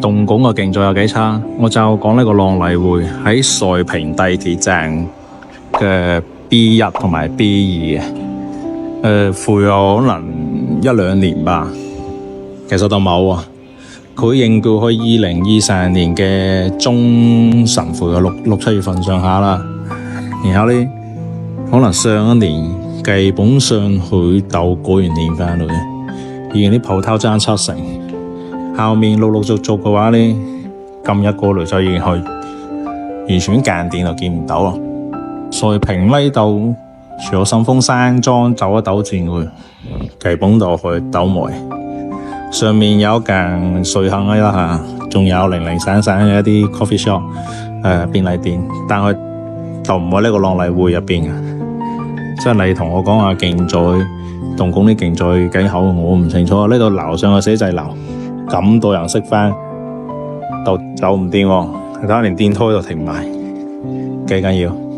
東莞嘅競賽有幾差，我就講呢個浪麗匯喺穗坪地鐵站嘅 B1 同埋 B2 嘅，負有可能1-2年吧，其實都冇啊。佢應該去2023年嘅中旬負嘅6-7月份上下啦。然後呢，可能上一年基本上去到過完年翻嚟，已經啲鋪頭爭7成。後面陸陸續續嘅話呢，今日過嚟就已經去完全間店就見唔到咯。穗坪呢度除咗新豐山莊走一走之外，基本就去斗梅。上面有間瑞幸啦嚇，仲有零零散散嘅一啲 coffee shop 便利店，但係就唔喺呢個浪麗匯入邊嘅。即係你同我講下競賽，東莞啲競賽幾好，我唔清楚。呢度樓上嘅寫字樓咁多人識翻，就走唔掂喎，睇下連電梯都停埋，幾緊要。